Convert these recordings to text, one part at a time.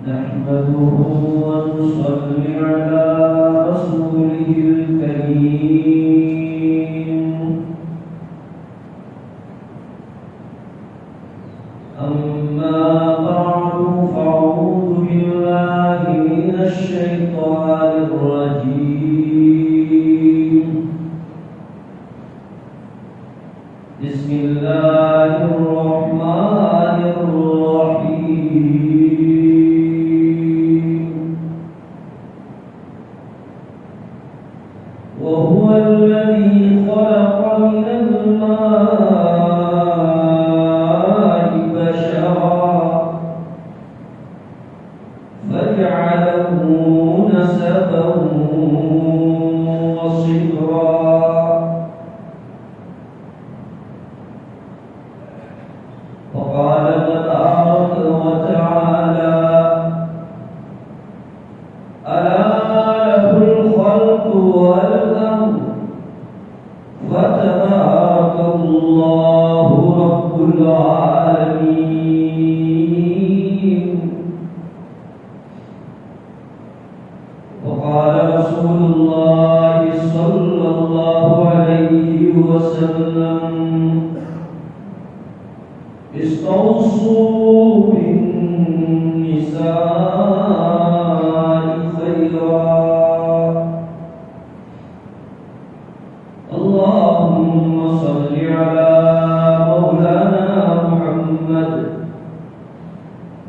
نحمده ونصلي على رسوله الكريم أما بعد فأعوذ بالله من الشيطان الرجيم بسم الله الرحمن الرحيم وهو الذي خلق من الماء بشرا فجعله نسبا وصهرا وقال تبارك وتعالى ألا له الخلق والأمر فتبارك الله رب العالمين وقال رسول الله صلى الله عليه وسلم استوصوا بالنساء خيرا اللهم صل على مولانا محمد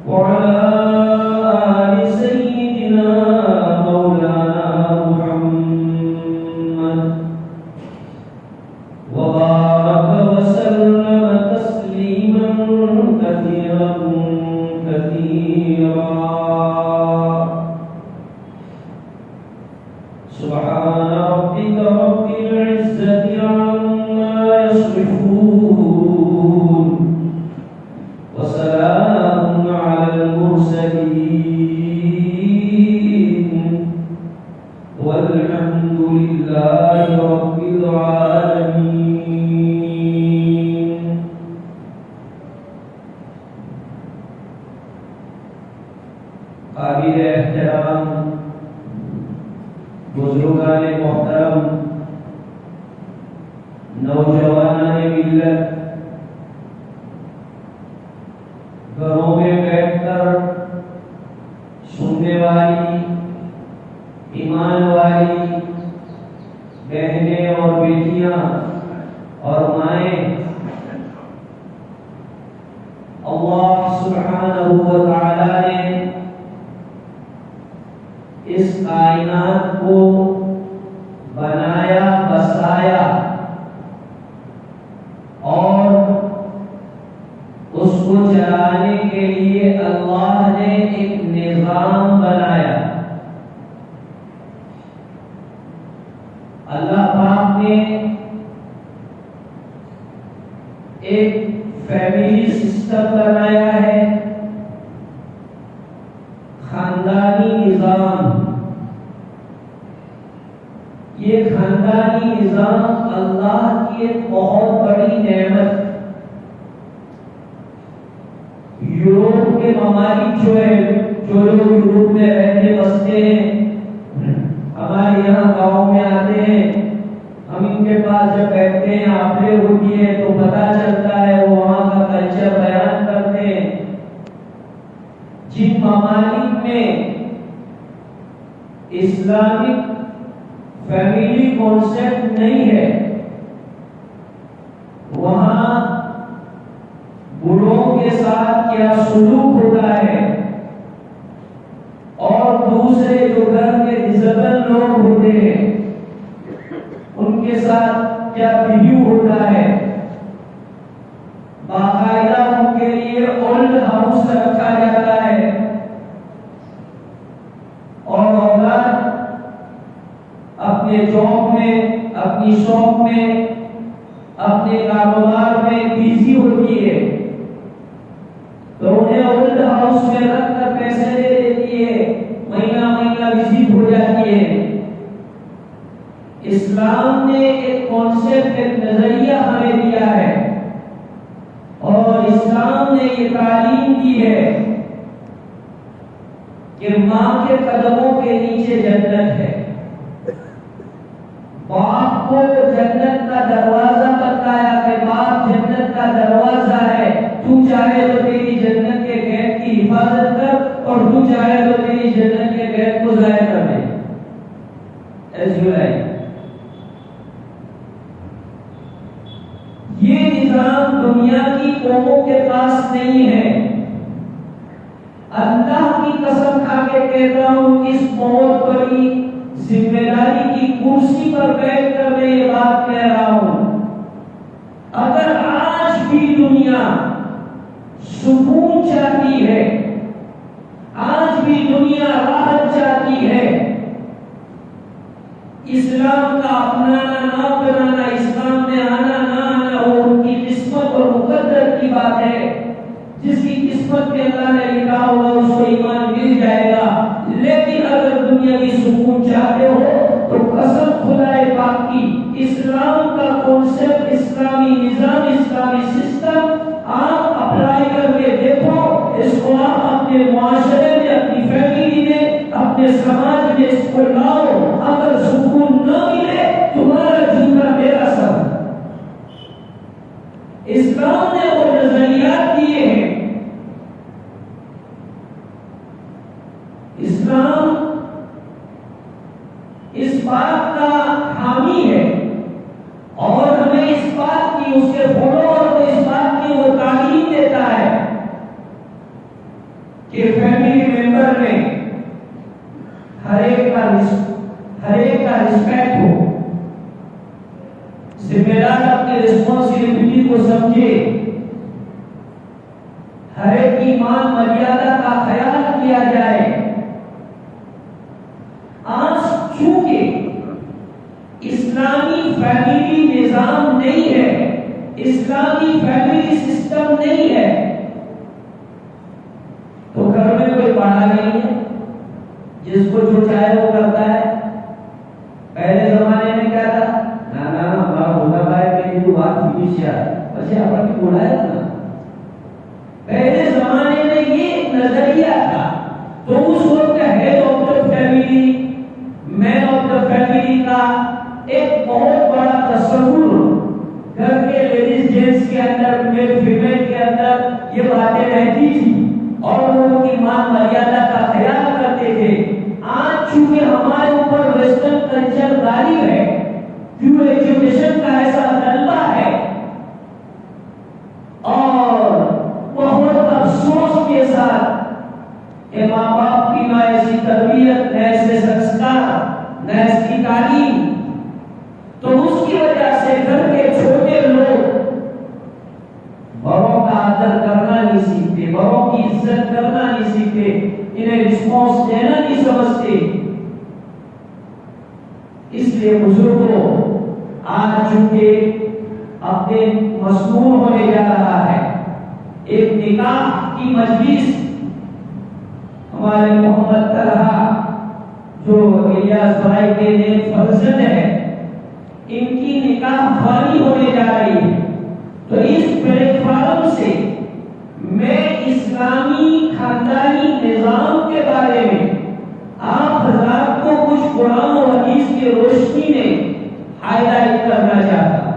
وعلى آل سيدنا مولانا محمد وبارك وسلم تسليما كثيرا كثيرا سبحان ربك رب العزة عما يصفون وسلام على المرسلين والحمد لله رب العالمين قابل احترام بزرگان محترم نوجوانان ملت گھروں میں بیٹھ کر سننے والی ایمان والی بہنیں اور بیٹیاں اور مائیں اللہ سبحانہ و تعالی نے اس کائنات کو بنایا بسایا اور اس کو چلانے کے لیے اللہ نے ایک نظام بنایا. اللہ پاک نے ایک فیملی سسٹم بنایا ہے, خاندانی نظام. یہ خاندانی نظام اللہ کی ایک بہت بڑی نعمت. یورپ کے ممالک جو لوگ یورپ میں رہتے بستے ہیں, ہمارے یہاں گاؤں میں آتے ہیں, ہم ان کے پاس جب بیٹھتے ہیں آفرے ہوتی ہے تو پتہ چلتا ہے وہ وہاں کا کلچر بیان کرتے ہیں. جن ممالک میں اسلامک فیملی کانسیپٹ نہیں ہے وہاں بڑوں کے ساتھ کیا سلوک ہوتا ہے اور دوسرے جو گھر کے ڈسیبل لوگ ہوتے ہیں ان کے ساتھ کیا بہیو ہوتا ہے. باقاعدہ ان کے لیے اولڈ ہاؤس رکھا جاتا ہے اور اولاد اپنے جاب میں, اپنی شاپ میں, اپنے کاروبار میں بیزی ہوتی ہے تو انہیں اولڈ ہاؤس میں رکھ کر پیسے دے دیتی ہے, مہینہ مہینہ وزٹ ہو جاتی ہے. اسلام نے ایک کانسیپٹ, ایک نظریہ ہمیں دیا ہے اور اسلام نے یہ تعلیم دی ہے کہ ماں کے قدموں کے نیچے جنت ہے، باپ کو جنت کا دروازہ بتایا کہ باپ جنت کا دروازہ ہے، تو چاہے تو تیری جنت کے گیٹ کی حفاظت کر اور تو چاہے تو تیری جنت کے گیٹ کو ضائع کر دے، ایز یو لائک۔ یہ نظام دنیا کی قوموں کے پاس نہیں ہے۔ اللہ کی قسم کھا کے کہتا ہوں، اس بہت بڑی ذمہ داری کی کرسی پر بیٹھ کر میں یہ بات کہہ رہا ہوں، اگر آج بھی دنیا سکون چاہتی ہے، آج بھی دنیا راحت چاہتی ہے، اسلام کا اپنانا نہ اپنانا، اسلام میں آنا نہ آنا، وہ ان کی قسمت اور مقدر کی بات ہے۔ جس کی قسمت میں اللہ نے لکھا ہوگا اس کو ایمان مل جائے گا، لیکن اگر دنیا کی سکون چاہتے ہو تو قسم خدائے پاک کی، اسلام کا کانسیپٹ، اسلامی نظام، اسلامی سسٹم آپ اپلائی کر کے دیکھو، اس کو آپ اپنے معاشرے میں، اپنی فیملی میں، اپنے سماج میں اس کو لاؤ، اگر سکون نہ ملے تمہارا جھوٹا میرا سب۔ اسلام نے وہ نظریات دیے ہیں، اسلام اس بات کا حامی ہے اور ہمیں اس بات کی، اس کے فالوور کو اس بات کی وہ تعلیم دیتا ہے کہ فیملی ممبر میں ہر ایک کا رسپیکٹ ہو، ذمہ دار اپنی رسپانسبلٹی کو سمجھے، ہر ایک کی مان مریادہ کا خیال کیا جائے۔ آج چونکہ اسلامی فیملی نظام نہیں ہے، اسلامی فیملی سسٹم نہیں ہے، تو گھر میں کوئی بڑا نہیں ہے جس کو جو چاہے وہ کرتا ہے۔ پہلے زمانے میں کیا تھا، نانا ہمارا بولا بھائی کہ جو بات فنش ہے بچے آپ نے بولا ہے نا، پہلے زمانے میں یہ نظریہ تھا۔ تو اس وقت head of the family, man of the family کا ایک بہت بڑا تصور گھر کے لیڈیز جینٹس کے اندر، میل فیمیل کے اندر یہ باتیں رہتی تھی اور لوگوں کی مان مریادہ کا خیال کرتے تھے۔ آج چونکہ ہمارے اوپر ویسٹرن کلچر غالب ہے، پیور ایجوکیشن کا ایسا غلبہ ہے، اور بہت افسوس کے ساتھ کہ ماں باپ کی نہ ایسی تربیت، نہ ایسے سنسکار، نہ ایسی تعلیم، تو اس کی وجہ سے گھر کے چھوٹے لوگ بڑوں کا آدر کرنا نہیں سیکھتے، بڑوں کی عزت کرنا نہیں سیکھتے، انہیں رسپانس دینا نہیں سمجھتے۔ اس لیے بزرگوں آج چونکہ اپنے مسنون ہونے جا رہا ہے، ایک نکاح کی مجلس ہمارے محمد طلحہ جو الیاس بھائی کے نیک فرزند ہے، ان کی نکاح خوانی ہونے جا رہی ہے۔ تو اس پلیٹ فارم سے میں اسلامی خاندانی نظام کے بارے میں آپ حضرات کو کچھ قرآن و حدیث کی روشنی میں ہائی لائٹ کرنا چاہتا۔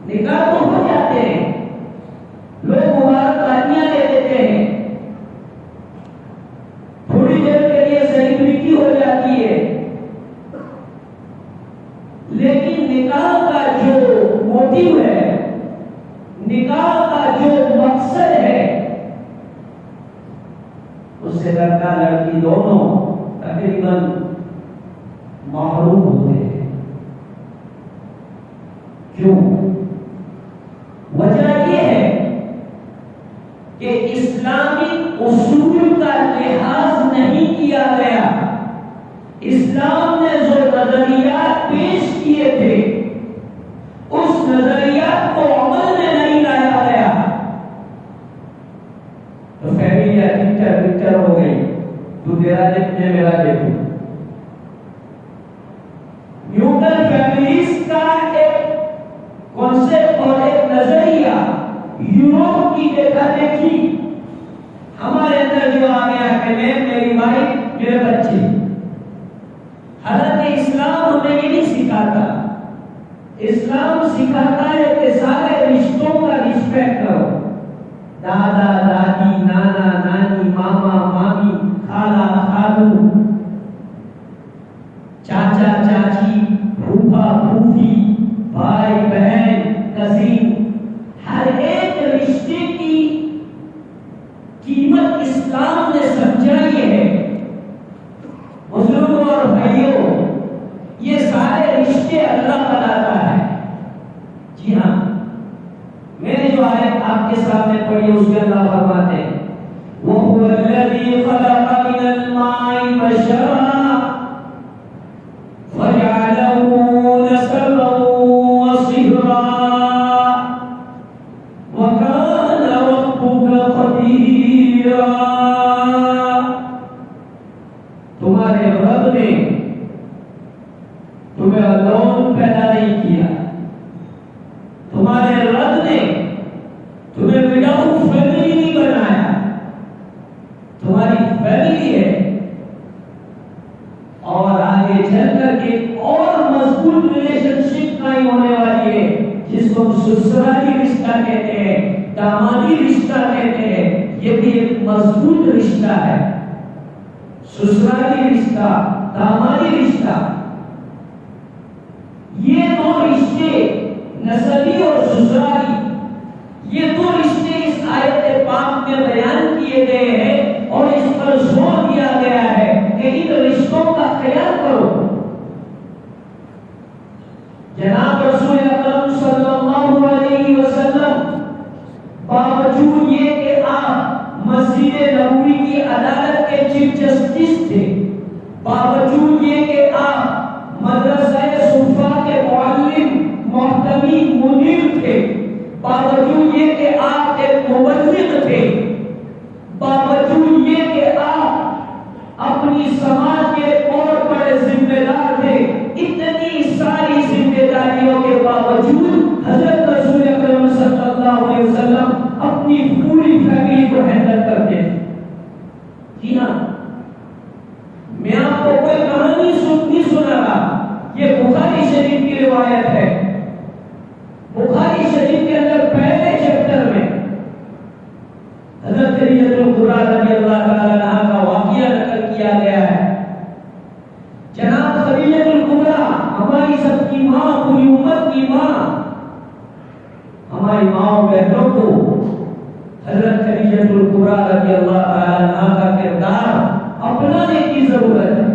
نکاح تو ہو جاتے ہیں، لوگ مبارکبادیاں لے دیتے ہیں، تھوڑی دیر کے لیے سیلیبریٹی ہو جاتی ہے، لیکن نکاح کا جو موٹیو ہے، نکاح کا جو مقصد ہے، اس سے لڑکا لڑکی دونوں تقریباً محروم ہوتے ہیں۔ کیوں؟ وجہ یہ ہے کہ اسلامک اصول کا لحاظ نہیں کیا گیا۔ اسلام نے جو نظریات پیش کیے تھے اس نظریات کو عمل میں نہیں لایا گیا، تو فیملی پکچر ہو گئی، تو تیرا دیکھ میں میرا دیکھوں۔ نیوٹرل فیملیز کا ایک کانسیپٹ اور ایک نظریہ یورپ کی دیکھا دیکھی ہمارے اندر جو آ گیا کہ میں، میری وائف، میرے بچے. حالانکہ اسلام ہمیں یہ نہیں سکھاتا. اسلام سکھاتا ہے کہ سارے رشتوں کا رسپیکٹ کرو. دادا دادی، نانا نانی، ماما مامی، خالہ خالو، چاچا چاچی، پھوپھا پھوپھی، بھائی بہن، کزن، ہر ایک رشتے کی قیمت اسلام نے سمجھائی ہے. بزرگوں اور بھائیوں، یہ سارے رشتے اللہ بناتا ہے. جی ہاں، میں نے جو آیت آپ کے سامنے پڑھی اس میں اللہ فرماتے ہیں وَهُوَ الَّذِي خَلَقَ مِنَ الْمَاءِ بَشَرًا فَجَعَلَهُ نَسَبًا وَصِهْرًا وَكَانَ رَبُّكَ قَدِيرًا. تمہارے رب نے تمہیں الون پیدا نہیں کیا. تمہارے رب نے تمہیں وداؤٹ فیملی نہیں بنایا. تمہاری فیملی ہے. اور آگے چل کر ایک اور مضبوط ریلیشن شپ قائم ہونے والی ہے جس کو ہم سسرالی رشتہ کہتے ہیں، دامادی رشتہ کہتے ہیں. یہ بھی ایک مضبوط رشتہ ہے. سسرالی رشتہ، دامادی رشتہ، یہ دو رشتے نسبی اور سسرالی، یہ دو رشتے اس آیت پاک میں بیان کیے گئے ہیں اور اس پر زور دیا گیا ہے کہ ان رشتوں کا خیال کرو. جناب رسول اکرم صلی اللہ علیہ وسلم باوجود یہ کہ آپ مسجد نبوی کی عدالت کے چیف جسٹس تھے، باوجود یہ کہ آپ مدرسہ صفا کے معلم محتمی منیر تھے، باوجود یہ کہ آپ ایک مبلغ تھے، باوجود یہ کہ آپ اپنی سماج کے اور بڑے ذمہ دار تھے، اتنی ساری ذمہ داریوں کے باوجود حضرت رسول اکرم صلی اللہ علیہ وسلم اپنی پوری فیملی کو ہینڈل کرتے تھے. جی ہاں، میں آپ کو کوئی کہانی نہیں سنا رہا، یہ بخاری شریف کی روایت ہے. بخاری شریف کے اندر پہلے چیپٹر میں حضرت خدیجہ الکبریٰ رضی اللہ تعالی عنہا کا واقعہ نقل کیا گیا ہے. جناب خدیجہ الکبریٰ ہماری سب کی ماں، پوری امت کی ماں، ہماری ماں بہنوں کو حضرت خدیجہ الکبریٰ رضی اللہ تعالی عنہا کا کردار اپنانے کی ضرورت ہے.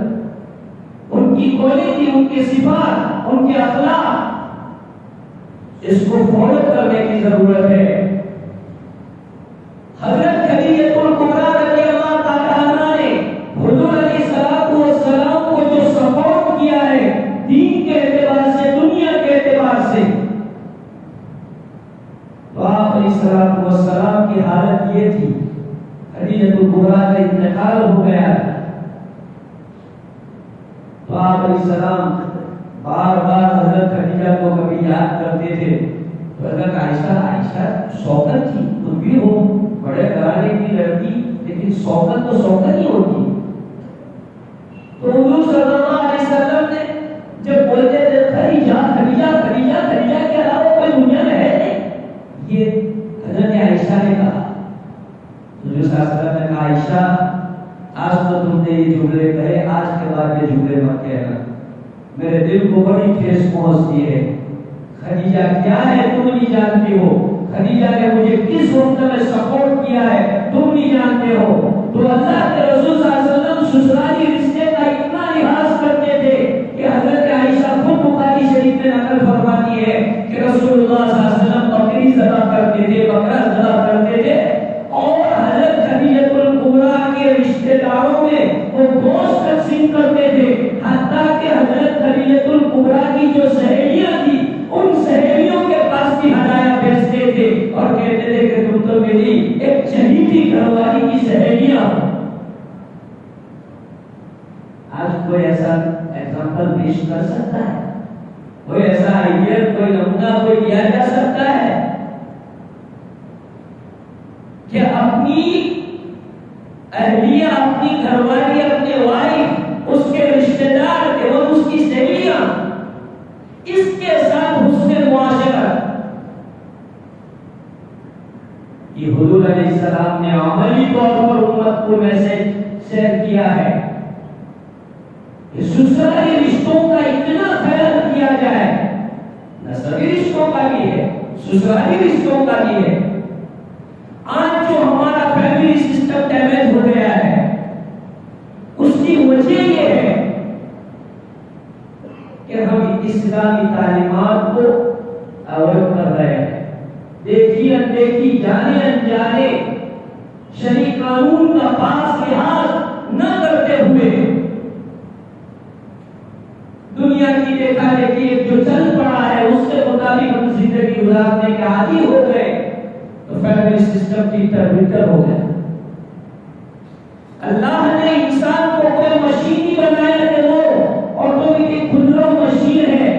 ان کی کوالٹی، ان کے صفات، ان کے اخلاق، اس کو فالو کرنے کی ضرورت ہے. حضرت خدیجہ الکبریٰ رضی اللہ تعالی عنہا نے حضور علیہ الصلوۃ والسلام کو جو سپورٹ کیا ہے دین کے اعتبار سے، دنیا کے اعتبار سے، تو آپ علیہ الصلوۃ والسلام کی حالت یہ تھی. خدیجہ الکبریٰ کا انتقال ہو گیا تو آپ علیہ السلام بار بار حضرت خدیجہ کو کبھی یاد کرتے تھے. تو حضرت عائشہ شوکت تھی، تم بھی ہو بڑے گھرانے کی لڑکی، لیکن شوکت تو شوکت ہی ہوتی. تو حضور صلی اللہ علیہ وسلم نے جب بولتے تھے خدیجہ خدیجہ خدیجہ خدیجہ کے علاوہ کوئی دنیا میں ہے نہیں، یہ حضرت عائشہ نے کہا. حضور صلی اللہ علیہ وسلم نے کہا عائشہ آج تو تم نے یہ جملے کہے، آج کے بعد یہ جملے مت کہنا، میرے دل کو بڑی ٹھیس پہنچتی ہے. خدیجہ کیا ہے تم نہیں جانتے ہو، خدیجہ نے مجھے کس وقت میں سپورٹ کیا ہے تم نہیں جانتے ہو. تو اللہ کے رسول صلی اللہ علیہ وسلم سسرالی رشتے کا اتنا لحاظ کرتے تھے کہ حضرت عائشہ خود بخاری شریف میں نقل فرماتی ہے کہ رسول اللہ صلی اللہ علیہ وسلم بکری ذبح کرتے تھے، بکرا ذبح کرتے تھے، اور حضرت خدیجہ الکبریٰ کے رشتے داروں میں وہ گوشت تقسیم کرتے تھے. حتیٰ کہ حضرت خدیجہ الکبریٰ کی جو سہیلیاں تھی ان سہیلیوں کے پاس بھی ہدایہ بھیجتے تھے اور کہتے تھے کہ تم تو میری ایک چہیتی گھر والی کی سہیلیاں ہو. آج کوئی ایسا ایگزامپل پیش کر سکتا ہے؟ کوئی ایسا آئیڈیا، کوئی نمونہ کوئی دیا جا سکتا ہے کہ اپنی اہلیہ اپنی گھر والی، اپنے وائف، اس کے رشتے دار اور اس کی سہیلیاں، اس کے ساتھ حسن معاشرت، یہ حضور علیہ السلام نے عملی طور پر امت کو میسج شیئر کیا ہے کہ سسرالی رشتوں کا اتنا خیال کیا جائے، نسبی رشتوں کا بھی ہے، سسرالی رشتوں کا بھی ہے۔ آج جو ہمارا فیملی سسٹم ڈیمیج ہو گیا ہے، اس کی وجہ یہ ہے کہ ہم اسلامی تعلیمات کو اوائڈ کر رہے ہیں، دیکھی اندیکھی، جانے انجانے شرعی قانون کا پاس لحاظ نہ کرتے ہوئے دنیا کی دیکھا دیکھی جو چل پڑا ہے اس کے مطابق ہم زندگی گزارنے کے عادی ہو گئے، تو فیملی سسٹم کی تربیت ہو گیا۔ اللہ نے انسان کو کوئی مشین نہیں بنایا کہ وہ آٹومیٹک کھلو مشین ہے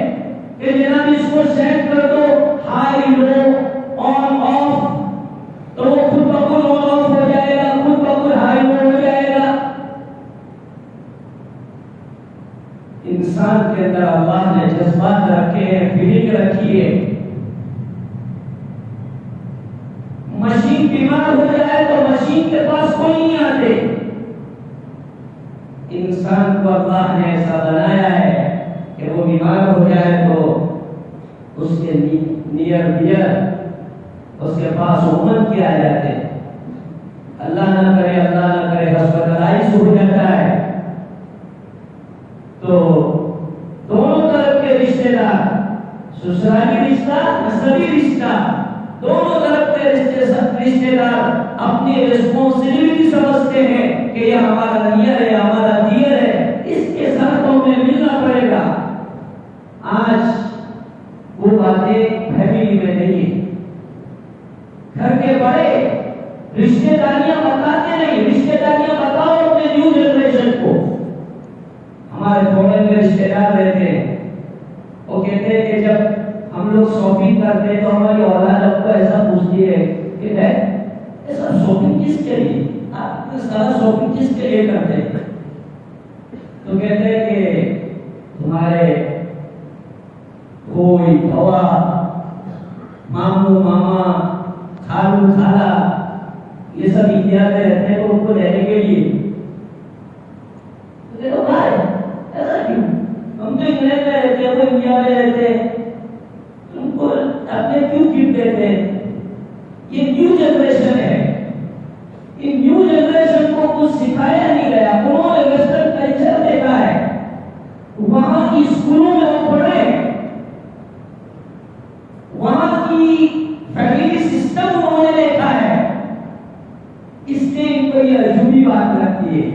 کہ جناب اس کو سیٹ کر دو ہائی لو آن آف تو وہ خود بخود آن آف ہو جائے گا، خود بخود ہائی لو ہو جائے گا۔ انسان کے اندر اللہ نے جذبات رکھے ہیں، فیلنگ رکھی ہے۔ مشین بیمار ہو جائے تو مشین کے پاس کوئی نہیں آتے۔ انسان کو اللہ نے ایسا بنایا ہے کہ وہ بیمار ہو جائے تو اس کے نیئر ڈیئر اس کے پاس امت کے آ جاتے، اللہ نہ کرے ہاسپٹلائز ہو جاتا ہے تو دونوں طرف کے رشتے دار، سسرالی رشتہ، نسبی رشتہ، دونوں طرف کے رشتے دار اپنی ریسپانسبلٹی سمجھتے ہیں کہ یہ ہمارا نیئر ہے، ہمارا دیئر ہے، اس کے ساتھ ہمیں ملنا پڑے گا۔ آج وہ باتیں فیملی میں نہیں ہے، گھر کے بڑے رشتے داریاں بتاتے نہیں، رشتے داریاں بتاؤ اپنے نیو جنریشن کو۔ ہمارے فورن میں رشتے دار رہتے ہیں، وہ کہتے ہیں کہ جب ہم لوگ شاپنگ کرتے ہیں تو ہماری اولاد اب کو ایسا پوچھتی ہے کہ ایسا شاپنگ کس کے لیے، آپ سارا شاپنگ کس کے لیے کرتے ہیں؟ تو کہتے ہیں کہ تمہارے کوئی بھوا، ماموں ماما، خالو خالہ یہ سب انڈیا میں رہتے ہیں تو ان کو رہنے کے لیے۔ تو بھائی ایسا کیوں؟ ہم تو انگلینڈ میں رہتے ہیں، وہ انڈیا میں رہتے ہیں، ان کو اپنے کیوں گفٹ دیتے ہیں؟ یہ نیو جنریشن ہے، ان نیو جنریشن کو کچھ سکھایا نہیں گیا۔ انہوں نے ویسٹرن کلچر دیکھا ہے، وہاں کی اسکولوں میں وہ پڑھے، وہاں کی فیملی سسٹم انہوں نے دیکھا ہے، اس لیے ان کو یہ عجوبی بات لگتی ہے۔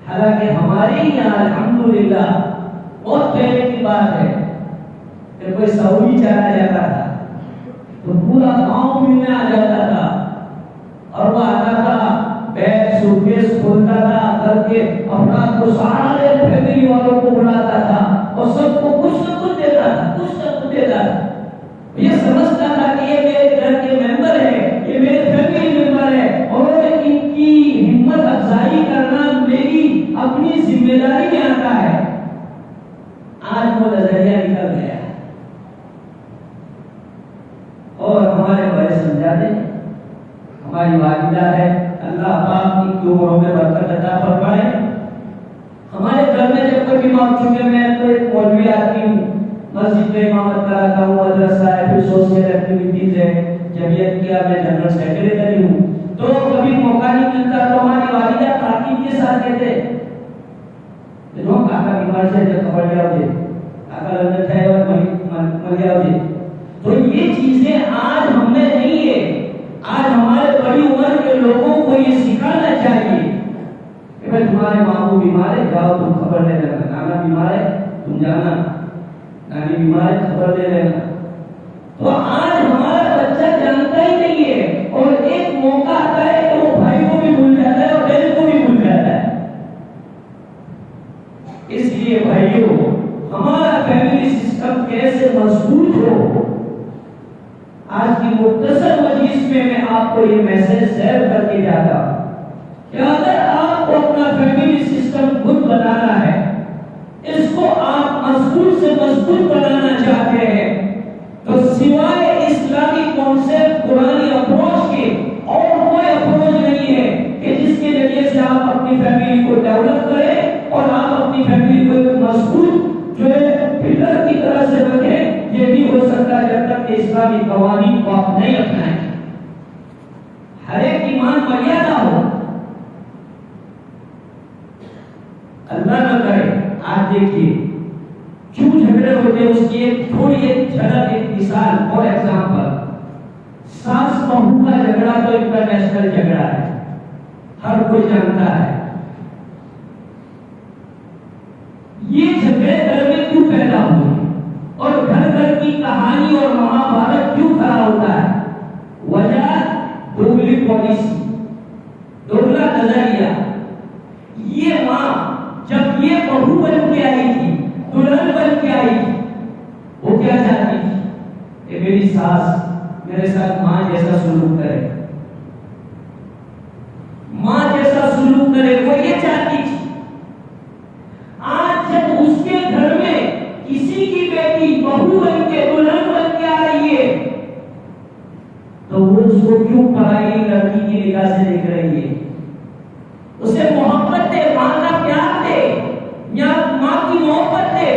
حالانکہ ہمارے یہاں الحمدللہ بہت پہلے کی بات ہے کہ کوئی سعودی چلا جاتا تھا تو پورا گاؤں ملنے آ جاتا تھا، اور وہ آتا تھا بیگ سوٹکیس کھولتا تھا کر کے افراد کو سارے فیملی والوں کو بلاتا تھا اور سب کو کچھ نہ کچھ دیتا تھا، کچھ نہ کچھ دیتا تھا۔ یہ سمجھتا تھا کہ یہ میرے گھر کے ممبر ہے، یہ میرے فیملی ممبر ہے، اور ان کی ہمت افزائی کرنا میری اپنی ذمہ داری میں آتا ہے۔ آج وہ نظریہ نکل گیا اور ہمارے بڑے سمجھاتے ہیں، ہماری والدہ ہے، اللہ پاک کی عمروں میں برکت عطا فرمائے۔ ہمارے گھر میں جب کوئی بیمار، چونکہ میں تو ایک مولوی آدمی ہوں، مسجد میں امامت کراتا ہوں، مدرسہ ہے، پھر سوشل ایکٹیویٹیز ہے، جمعیت کیا میں جنرل سیکریٹری ہوں، تو کبھی موقع نہیں ملتا تو ہماری والدہ تاکید کے ساتھ کہتے ہیں کاکا بیمار سے جب خبر لیا ہوتے، کاکا لندن ہے اور مر گیا ہوتے۔ تو یہ چیزیں آج ہم میں نہیں ہے۔ آج ہمارے بڑی عمر کے لوگوں کو یہ سکھانا چاہیے کہ بھائی تمہارے ماموں بیمار ہے، جاؤ تم خبر لے لینا، نانا بیمار ہے تم جانا، نانی بیمار ہے خبر لے لینا۔ تو آج ہمارا بچہ جانتا ہی نہیں ہے، اور ایک موقع آتا ہے کہ وہ بھائی کو بھی بھول جاتا ہے اور بہن کو بھی بھول جاتا ہے۔ اس لیے بھائیوں، ہمارا فیملی سسٹم کیسے مضبوط ہو، آج کی مختصر مجلس میں آپ کو یہ میسج شیئر کر کے جاتا کہ اگر آپ کو اپنا فیملی سسٹم خود بنانا ہے، اس کو آپ مضبوط سے مضبوط بنانا چاہتے ہیں، تو سوائے اسلامی کانسیپٹ قرآنی اپروچ کے اور کوئی اپروچ نہیں ہے کہ جس کے ذریعے سے آپ اپنی فیملی کو ڈیولپ کریں اور آپ اپنی فیملی کو ایک مضبوط جو ہے پلر کی طرح سے رکھیں۔ یہ نہیں ہو سکتا جب تک کہ اسلامی قوانین کو آپ نہیں اپنائیں۔ ہر ایک ایمان مریادہ ہو۔ اللہ نہ کرے، آپ دیکھیے کیوں جھگڑے ہوتے ہیں، اس کی ایک تھوڑی ایک جھلک، ایک مثال اور ایگزامپل۔ ساس بہو کا جھگڑا تو انٹرنیشنل جھگڑا ہے، ہر کوئی جانتا ہے۔ یہ جھگڑے گھر میں کیوں پیدا ہوئے اور گھر گھر کی کہانی اور مہابھارت کیوں کھڑا ہوتا ہے؟ وجہ دوگلی پالیسی، دوگلا نظریہ۔ یہ ماں جب یہ بہو بن کے آئی تھی، دلہن بن کے آئی تھی، وہ کیا چاہتی تھی کہ میری ساس میرے ساتھ ماں جیسا سلوک کرے، ماں جیسا سلوک کرے، وہ یہ چاہتی تھی۔ آج جب اس کے گھر میں کسی کی بیٹی بہو بن کے دلہن بن کے آ رہی ہے تو وہ اس کو کیوں پرائی لڑکی کی نگاہ سے دیکھ رہی ہے؟ اسے محبت دے، ماں کا پیار دے یا ماں کی محبت دے۔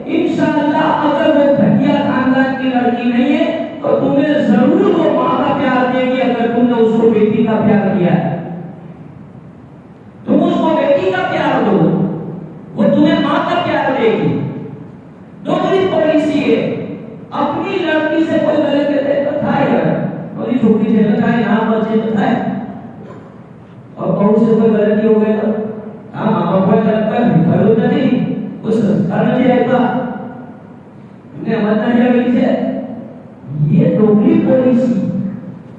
انشاءاللہ اگر وہ گھٹیا خاندان کی لڑکی نہیں ہے تو تمہیں ضرور وہ ماں کا پیار دے گی اگر تم نے اس کو بیٹی کا پیار دیا ہے۔ تم اس کو بیٹی کا پیار دو، وہ تمہیں ماں کا پیار دے گی۔ دوسری پالیسی ہے، اپنی لڑکی سے کوئی غلط کہتے تو تھا یار، اور یہ چھوٹی سے لگائے نام بچے تو تھا، اور بہو سے کوئی غلطی ہو گئی تو ہاں ماں باپ کا لگتا ہے بھلو نہیں اس سنسکار نہیں رہتا، انہیں مت نہ جائے سے۔ یہ دوگلی پالیسی،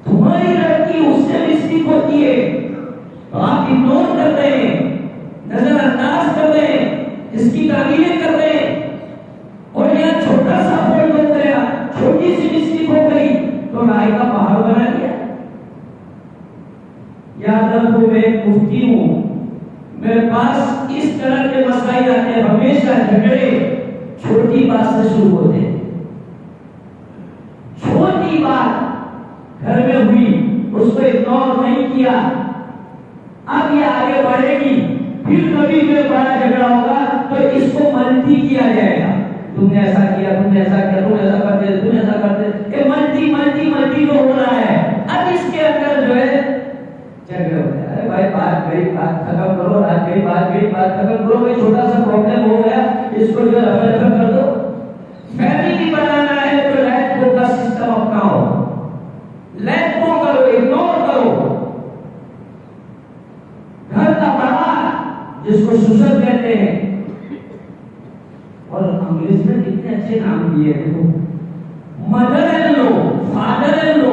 تمہاری لڑکی اس سے مسٹیک ہوتی ہے تو آپ اگنور کر رہے ہیں، نظر انداز کر رہے ہیں، اس کی تعریفیں کر رہے ہیں، اور یہاں چھوٹا سا فالٹ بن گیا، چھوٹی سی مسٹیک ہو گئی تو رائے کا پہاڑ بنا دیا۔ یاد رکھو میں ایک مفتی ہوں، میرے پاس اس طرح کے مسائل آتے ہیں، ہمیشہ جھگڑے چھوٹی بات سے شروع ہوتے ہیں۔ چھوٹی بات گھر میں ہوئی، اس کو اگنور نہیں کیا، اب یہ آگے بڑھے گی، پھر کبھی جو بڑا جھگڑا ہوگا تو اس کو ملٹی کیا جائے گا، تم نے ایسا کیا، تم نے ایسا کیا، تم ایسا کرتے، تم ایسا کرتے، یہ ملٹی ملٹی ملٹی جو ہو رہا ہے۔ اب اس کے اندر جو ہے جھگڑے ہوتے ہیں، ارے بھائی بات گئی، بات ختم کرو، رات گئی، بات گئی، بات ختم کرو، کوئی چھوٹا سا پرابلم ہو گیا، اس کو جو رفع دفع کر دو۔ فیملی بنانا ہے تو لیٹ گو کا سسٹم اپناؤ، لیٹ گو کرو، اگنور کرو۔ گھر کا بڑا جس کو سسر کہتے ہیں، اور انگریزی میں کتنے اچھے نام دیے ہیں، mother in love, father in لو،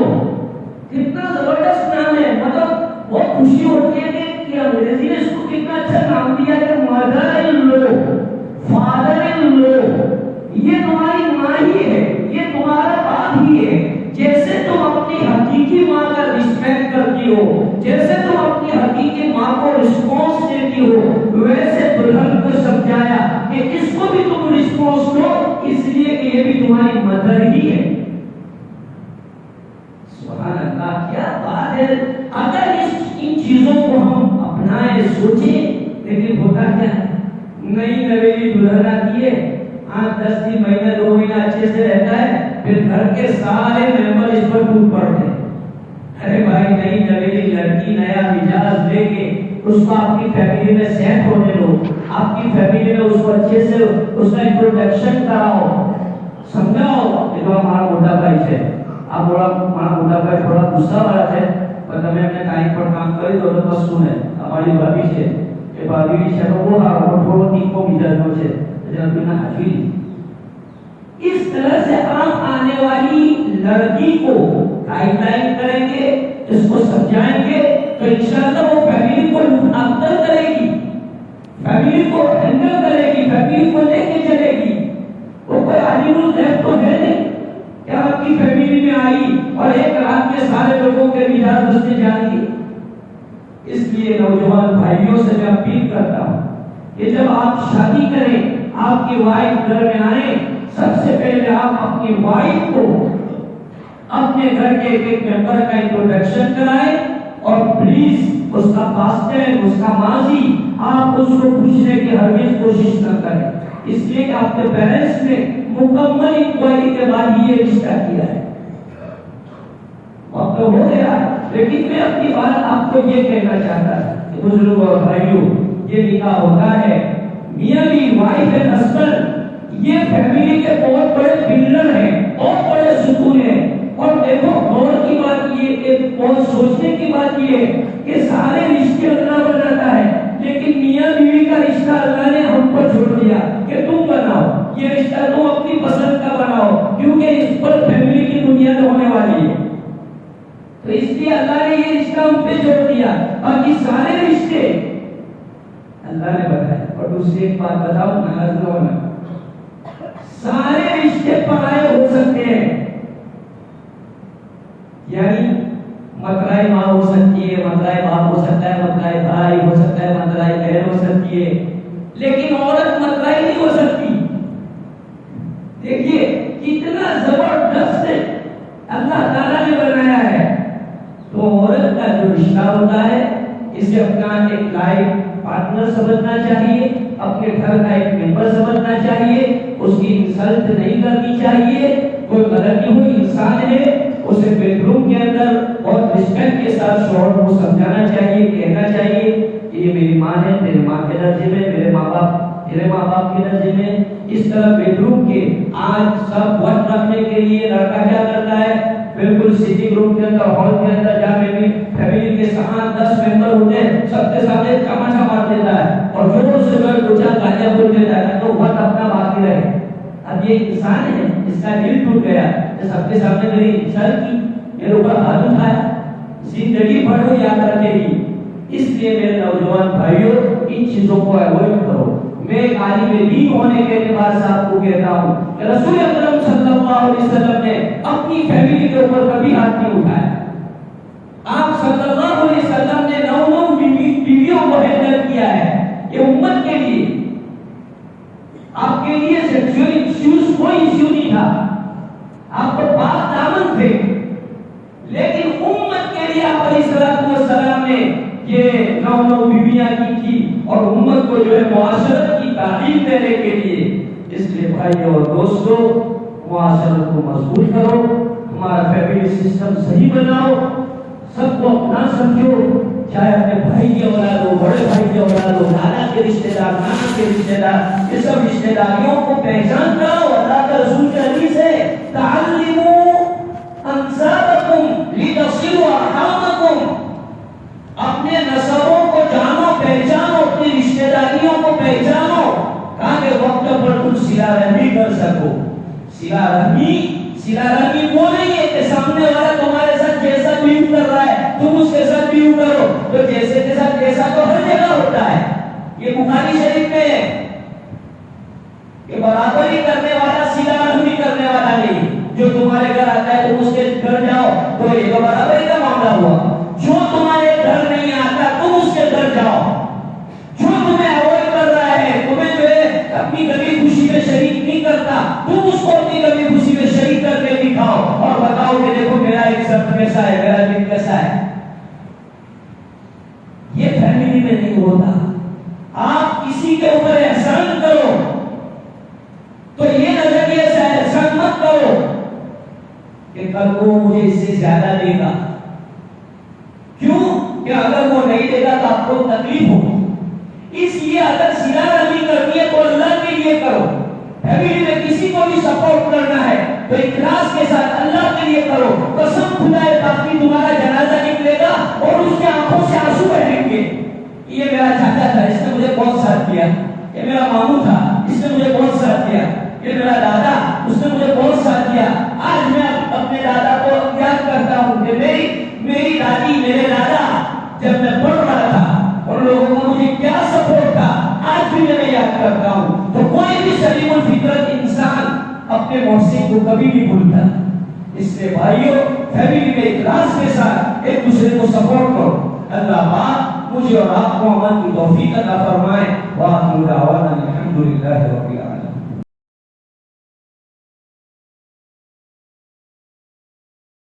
کتنا زبردست نام ہے۔ مطلب بہت خوشی ہوتی ہے کہ انگریزی نے اس کو کتنا اچھا نام دیا کہ mother in love, father in لو۔ یہ تمہاری ماں ہی ہے، یہ تمہارا باپ ہی ہے۔ جیسے تم اپنی حقیقی ماں کا رسپیکٹ کرتی ہو، جیسے تم اپنی حقیقی ماں کو رسپانس دیتی ہو، ویسے دلہن کو سمجھایا کہ اس کو بھی تم رسپانس دو، اس لیے کہ یہ بھی تمہاری مدر ہی ہے۔ سبحان اللہ، کیا بات ہے۔ اگر ان چیزوں کو ہم اپنائیں، سوچیں، لیکن ہوتا کیا ہے، نئی نویلی دلہن آتی ہے، 8-10 دن، مہینہ 2 مہینہ اچھے سے رہتا ہے، پھر گھر کے سارے ممبر اس پر ٹوٹ پڑتے ہیں۔ ارے بھائی نئی نویلی لڑکی نیا مزاج لے کے اس کو آپ کی فیملی میں سیٹ ہونے دو، آپ کی فیملی میں اس کو اچھے سے اس کا انٹروڈکشن کراؤ، سمجھاؤ کہ تو ہمارا موٹا بھائی ہے، آپ بڑا ہمارا موٹا بھائی تھوڑا غصہ والا ہے، پر تمہیں اپنے ٹائم پر کام کری تو بس سنے ہماری بھابھی છે એ ભાભી છે તો બહુ સારો થોડો ટીકો મિજાજનો છે એટલે ના હાજરી۔ اس طرح سے آپ آنے والی لڑکی کو گائیڈ لائن کریں گے، اس کو سمجھائیں گے تو انشاءاللہ وہ فیملی کو افضل کرے گی، فیملی کو ہینڈل کرے گی، فیملی کو لے کے چلے گی۔ وہ کوئی عالم الغیب تو ہے نہیں کہ آپ کی فیملی میں آئی اور ایک رات میں سارے لوگوں کے مزاج اس نے جان لی۔ اس لیے لیے نوجوان بھائیوں سے میں اپیل کرتا ہوں کہ جب آپ شادی کریں، آپ کی وائف گھر میں آئے، سب سے پہلے آپ اپنی وائف کو اپنے گھر کے ایک ممبر کا انٹروڈکشن کرائیں، اور پلیز اس کا پاسٹ ٹائم، اس کا ماضی آپ اس کو پوچھنے کی ہرگز کوشش نہ کریں، اس لیے کہ آپ کے پیرنٹس نے مکمل انکوائری کے بعد یہ رشتہ کیا ہے۔ وقت ہو گیا، لیکن میں اپنی بات آپ کو یہ کہنا چاہتا ہوں کہ بزرگوں اور بھائیوں، یہ نکاح ہوتا ہے، میاں بیوی، وائف اینڈ ہسبینڈ، یہ فیملی کے بہت بڑے پلر ہیں، بہت بڑے ستون ہیں۔ اور دیکھو غور کی بات یہ کہ بہت سوچنے کی بات یہ ہے کہ سارے رشتے اللہ بناتا ہے، لیکن میاں بیوی کا رشتہ اللہ نے ہم پر چھوڑ دیا کہ تم بناؤ، یہ رشتہ تم اپنی پسند کا بناؤ، کیونکہ اس پر فیملی کی بنیاد ہونے والی ہے۔ تو اس لیے اللہ نے یہ رشتہ ہم پہ چھوڑ دیا، باقی سارے رشتے اللہ نے بتایا۔ اور دوسری ایک بات بتاؤ، ناراض نہ ہونا، سارے رشتے پرائے ہو سکتے ہیں، یعنی مترائے ماں ہو سکتی ہے، مترائے باپ ہو سکتا ہے، مترائے بھائی ہو سکتا ہے، مترائے بہن ہو سکتی ہے، لیکن عورت مترائی نہیں ہو سکتی۔ دیکھیے کتنا زبردست اللہ تعالیٰ نے بنایا ہے۔ تو عورت کا جو رشتہ ہوتا ہے، اسے اپنا ایک لائف پارٹنر سمجھنا چاہیے، اپنے گھر کا ایک ممبر سمجھنا چاہیے، اس کی انسلٹ نہیں کرنی چاہیے، کوئی غلطی ہوئی انسان ہے اسے بیڈ روم کے اندر بہت رسپیکٹ کے ساتھ شوہر کو سمجھانا چاہیے، کہنا چاہیے کہ یہ میری ماں ہے، تیرے ماں کے درجے میں، میرے ماں باپ کے درجے میں۔ اس طرح بیڈ روم کے آج سب وقت رکھنے کے لیے لڑکا کیا کرتا ہے، بالکل سٹنگ روم کے اندر، ہال کے اندر جا میں بھی فیملی کے 10 ممبر ہوتے ہیں، سب کے سامنے تماشا مار دیتا ہے اور زور سے دو چار گالیاں بول دیتا ہے تو وقت اپنا باقی رہے۔ اب یہ انسان ہے، اس کا دل ٹوٹ گیا، سب کے سامنے میری انسان کی، میرے اوپر ہاتھ اٹھایا، زندگی بھر وہ یاد رکھے گی۔ اس لیے میرے نوجوان بھائیوں، ان چیزوں کو اوائڈ کرو۔ میں ایک عالم دین ہونے کے اعتبار سے آپ کو کہتا ہوں کہ رسول اکرم صلی اللہ علیہ وسلم نے اپنی فیملی کے اوپر کبھی ہاتھ نہیں اٹھایا۔ آپ صلی اللہ علیہ وسلم نے 9 بیویوں کو ہینڈل کیا ہے، یہ امت کے لیے، آپ کے لیے سیکسوئل ایشوز کوئی ایشو نہیں تھا، آپ کو پاک دامن تھے، لیکن امت کے لیے آپ علیہ السلام نے یہ 9 بیویاں کی تھی، اور امت کو جو ہے معاشرت کی تعلیم دینے کے لیے۔ اس لیے بھائیو اور دوستو، معاشرت کو مضبوط کرو، ہمارا فیملی سسٹم صحیح بناؤ، سب کو اپنا سمجھو، چاہے اپنے بھائی کی اولاد ہو، بڑے بھائی کی اولاد ہو، دادا کے رشتے دار، نانا کے رشتے دار، یہ سب رشتے داریوں کو پہچان کرو۔ اللہ کے رسول کے حدیث ہے، تعلموا انسابکم لتصلوا ارحامکم، اپنے نسبوں کو جانو، پہچانو، اپنی رشتے داریوں کو پہچانو، تاکہ وقت پر تم صلہ رحمی کر سکو۔ صلہ رحمی وہ نہیں ہے کہ سامنے والا تمہارے ساتھ جیسا بیو کر رہا ہے تم اس کے ساتھ بیو کرو، تو جیسے کے ساتھ جیسا تو ہر جگہ ہوتا ہے، یہ بخاری شریف میں ہے کہ برابری کرنے والا صلہ رحمی کرنے والا نہیں، جو تمہارے گھر آتا ہے تم اس کے گھر جاؤ تو یہ برابری کا معاملہ ہوا، جو تمہارے گھر نہیں آتا تم اس کے گھر جاؤ، جو تمہیں اوائڈ کر رہا ہے، تمہیں جو ہے اپنی غمی خوشی میں شریک نہیں کرتا، تم اس کو اپنی غمی خوشی میں شریک کر کے دکھاؤ اور بتاؤ کہ دیکھو میرا ایک سب کیسا ہے، میرا دل کیسا ہے۔ یہ فیملی میں نہیں ہوتا۔ آپ کسی کے اوپر احسان کرو تو یہ نظریے سے احسان مت کرو کہ کل وہ مجھے اس سے زیادہ دے گا، کیوں کہ اگر وہ نہیں دے گا تو آپ کو تکلیف ہوگی۔ اس لیے اگر صلہ رحمی کرنی ہے تو اللہ کے لیے کرو، فیملی میں کسی کو بھی سپورٹ کرنا ہے تو اخلاص کے ساتھ اللہ کے لیے کرو، قسم خدائے پاک کی تمہارا جنازہ نکلے گا اور اس کے آنکھوں سے آنسو بہیں گے، یہ میرا چاچا تھا، اس نے مجھے بہت ساتھ دیا، یہ میرا ماموں تھا، اس نے مجھے بہت ساتھ دیا، یہ میرا دادا، اس نے مجھے بہت ساتھ دیا۔ آج میں اپنے دادا کو یاد کرتا ہوں کہ میری دادی، میرے دادا جب میں پڑھ رہا تھا اور لوگوں کا مجھے کیا سپورٹ تھا، آج بھی میں یاد کرتا ہوں۔ تو کوئی بھی سلیم الفطرت انسان اپنے محسن کو کبھی نہیں بھولتا۔ اس لیے بھائیوں، فیملی میں اخلاص کے ساتھ ایک دوسرے کو سپورٹ کرو۔ اللہ پاک مجھے اور آپ کو عمل کی توفیق عطا فرمائے۔ وآخر دعوانا الحمدللہ رب العالمین۔